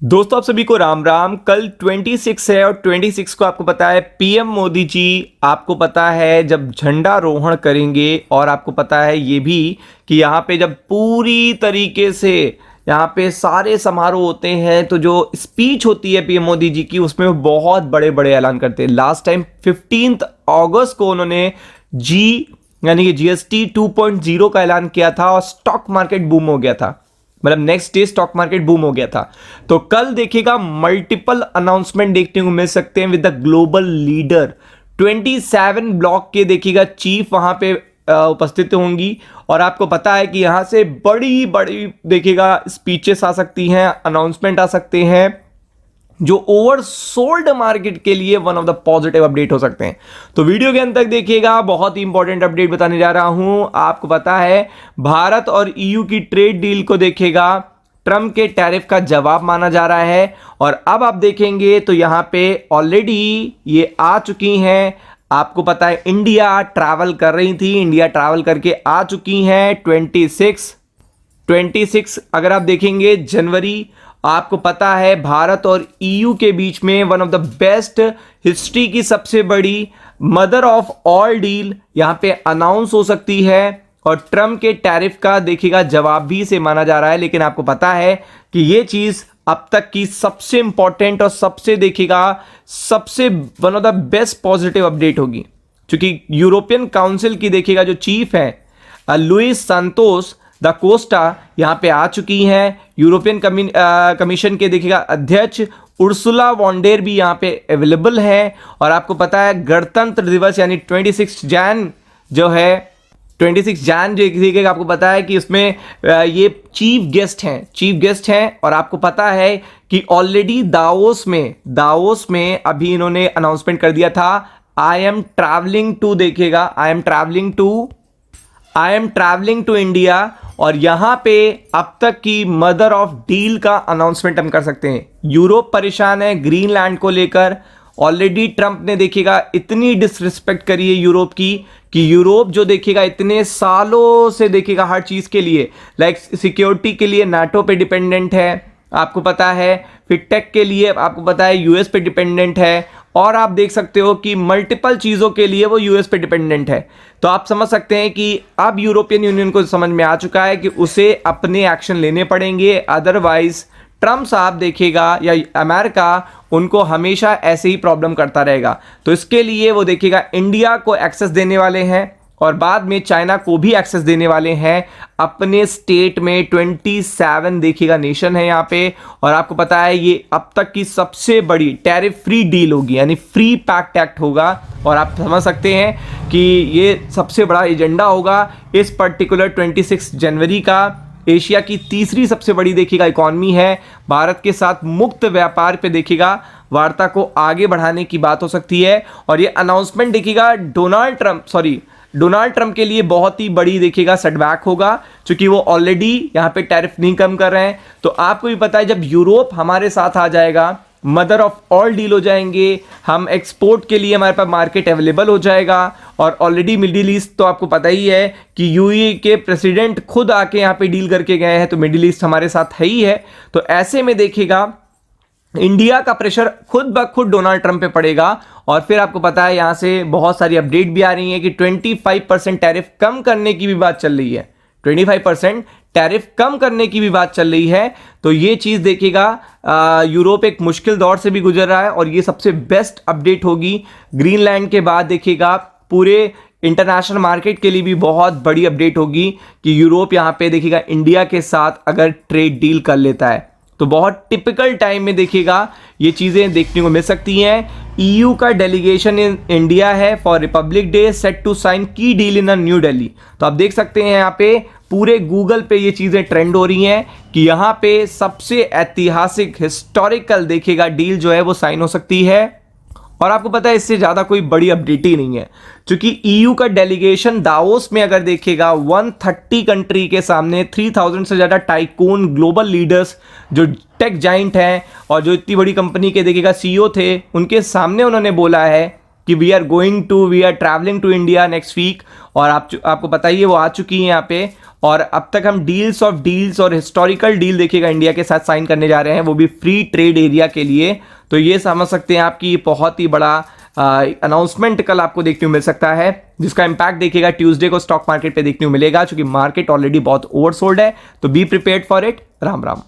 दोस्तों आप सभी को राम राम। कल 26 है और 26 को आपको पता है पीएम मोदी जी आपको पता है जब झंडारोहण करेंगे, और आपको पता है ये भी कि यहाँ पे जब पूरी तरीके से यहाँ पे सारे समारोह होते हैं तो जो स्पीच होती है पीएम मोदी जी की उसमें वो बहुत बड़े बड़े ऐलान करते हैं। लास्ट टाइम 15 अगस्त को उन्होंने जी यानी कि जीएसटी 2.0 का ऐलान किया था और स्टॉक मार्केट बूम हो गया था। मतलब next day stock market boom हो गया था। तो कल देखिएगा मल्टीपल अनाउंसमेंट देखने को मिल सकते हैं with the global leader. 27 block के देखिएगा चीफ वहां पे उपस्थित होंगी, और आपको पता है कि यहां से बड़ी बड़ी देखिएगा स्पीचेस आ सकती हैं, अनाउंसमेंट आ सकते हैं जो ओवरसोल्ड मार्केट के लिए one of the positive update हो सकते हैं। तो वीडियो के अंत तक देखिएगा, बहुत ही इंपॉर्टेंट अपडेट बताने जा रहा हूं। आपको पता है भारत और ईयू की ट्रेड डील को देखिएगा ट्रंप के टैरिफ का जवाब माना जा रहा है, और अब आप देखेंगे तो यहां पे ऑलरेडी ये आ चुकी हैं। आपको पता है इंडिया ट्रैवल कर रही थी, इंडिया ट्रैवल करके आ चुकी हैं 26 अगर आप देखेंगे जनवरी। आपको पता है भारत और ईयू के बीच में one of the best history की सबसे बड़ी मदर ऑफ ऑल डील यहां पे अनाउंस हो सकती है, और ट्रंप के टैरिफ का देखिएगा जवाब भी से माना जा रहा है। लेकिन आपको पता है कि यह चीज अब तक की सबसे इंपॉर्टेंट और सबसे देखिएगा सबसे one of the best positive update होगी, क्योंकि यूरोपियन काउंसिल की देखिएगा जो चीफ है लुइस सांतोस द कोस्टा यहां पे आ चुकी हैं। यूरोपियन कमीशन के देखिएगा अध्यक्ष उर्सुला वॉन्डेर भी यहां पे अवेलेबल है। और आपको पता है गणतंत्र दिवस यानी 26 जैन जो है 26 जैन जो देखिएगा आपको पता है कि उसमें ये चीफ गेस्ट हैं। और आपको पता है कि ऑलरेडी दावोस में अभी इन्होंने अनाउंसमेंट कर दिया था I am travelling to India. और यहां पे अब तक की मदर ऑफ डील का अनाउंसमेंट हम कर सकते हैं। यूरोप परेशान है ग्रीनलैंड को लेकर। ऑलरेडी ट्रंप ने देखिएगा इतनी डिसरिस्पेक्ट करी है यूरोप की कि यूरोप जो देखिएगा इतने सालों से देखिएगा हर चीज के लिए लाइक सिक्योरिटी के लिए नाटो पे डिपेंडेंट है, आपको पता है फिटटेक के लिए आपको पता है यूएस पे डिपेंडेंट है, और आप देख सकते हो कि मल्टीपल चीज़ों के लिए वो यूएस पे डिपेंडेंट है। तो आप समझ सकते हैं कि अब यूरोपियन यूनियन को समझ में आ चुका है कि उसे अपने एक्शन लेने पड़ेंगे, अदरवाइज ट्रंप साहब देखिएगा या अमेरिका उनको हमेशा ऐसे ही प्रॉब्लम करता रहेगा। तो इसके लिए वो देखिएगा इंडिया को एक्सेस देने वाले हैं और बाद में चाइना को भी एक्सेस देने वाले हैं अपने स्टेट में। 27 देखिएगा नेशन है यहाँ पे, और आपको पता है ये अब तक की सबसे बड़ी टैरिफ फ्री डील होगी यानी फ्री पैक्ट एक्ट होगा। और आप समझ सकते हैं कि ये सबसे बड़ा एजेंडा होगा इस पर्टिकुलर 26 जनवरी का। एशिया की तीसरी सबसे बड़ी देखिएगा इकॉनमी है, भारत के साथ मुक्त व्यापार पे देखिएगा वार्ता को आगे बढ़ाने की बात हो सकती है। और ये अनाउंसमेंट देखिएगा डोनाल्ड ट्रंप के लिए बहुत ही बड़ी देखिएगा सेटबैक होगा, क्योंकि वो ऑलरेडी यहाँ पे टैरिफ नहीं कम कर रहे हैं। तो आपको भी पता है जब यूरोप हमारे साथ आ जाएगा मदर ऑफ ऑल डील हो जाएंगे, हम एक्सपोर्ट के लिए हमारे पास मार्केट अवेलेबल हो जाएगा। और ऑलरेडी मिडिल ईस्ट तो आपको पता ही है कि यूएई के प्रेसिडेंट खुद आके यहाँ पे डील करके गए हैं, तो मिडिल ईस्ट हमारे साथ है ही है। तो ऐसे में देखिएगा इंडिया का प्रेशर खुद ब खुद डोनाल्ड ट्रंप पे पड़ेगा। और फिर आपको पता है यहां से बहुत सारी अपडेट भी आ रही है कि 25% टैरिफ कम करने की भी बात चल रही है। 25% टैरिफ कम करने की भी बात चल रही है। तो ये चीज देखिएगा यूरोप एक मुश्किल दौर से भी गुजर रहा है, और ये सबसे बेस्ट अपडेट होगी। ग्रीनलैंड के बाद देखिएगा पूरे इंटरनेशनल मार्केट के लिए भी बहुत बड़ी अपडेट होगी कि यूरोप यहां पे देखिएगा इंडिया के साथ अगर ट्रेड डील कर लेता है तो बहुत टिपिकल टाइम में देखिएगा ये चीज़ें देखने को मिल सकती हैं। ईयू का डेलीगेशन इन इंडिया है for Republic Day, set to sign key deal in New Delhi. तो आप देख सकते हैं यहाँ पे पूरे गूगल पे ये चीज़ें ट्रेंड हो रही हैं कि यहाँ पे सबसे ऐतिहासिक हिस्टोरिकल देखिएगा डील जो है वो साइन हो सकती है। और आपको पता है इससे ज़्यादा कोई बड़ी अपडेट ही नहीं है, क्योंकि ईयू का डेलीगेशन दावोस में अगर देखिएगा 130 कंट्री के सामने 3000 से ज़्यादा टाइकून ग्लोबल लीडर्स जो टेक जाइंट हैं और जो इतनी बड़ी कंपनी के देखिएगा सीईओ थे, उनके सामने उन्होंने बोला है कि we are travelling to India next week. और आपको पता ही है वो आ चुकी हैं यहाँ पे। और अब तक हम डील्स ऑफ डील्स और हिस्टोरिकल डील देखिएगा इंडिया के साथ साइन करने जा रहे हैं, वो भी फ्री ट्रेड एरिया के लिए। तो ये समझ सकते हैं आपकी बहुत ही बड़ा अनाउंसमेंट कल आपको देखने को मिल सकता है, जिसका इंपैक्ट देखिएगा ट्यूसडे को स्टॉक मार्केट पे देखने को मिलेगा, क्योंकि मार्केट ऑलरेडी बहुत ओवरसोल्ड है। तो be prepared for it. Ram Ram.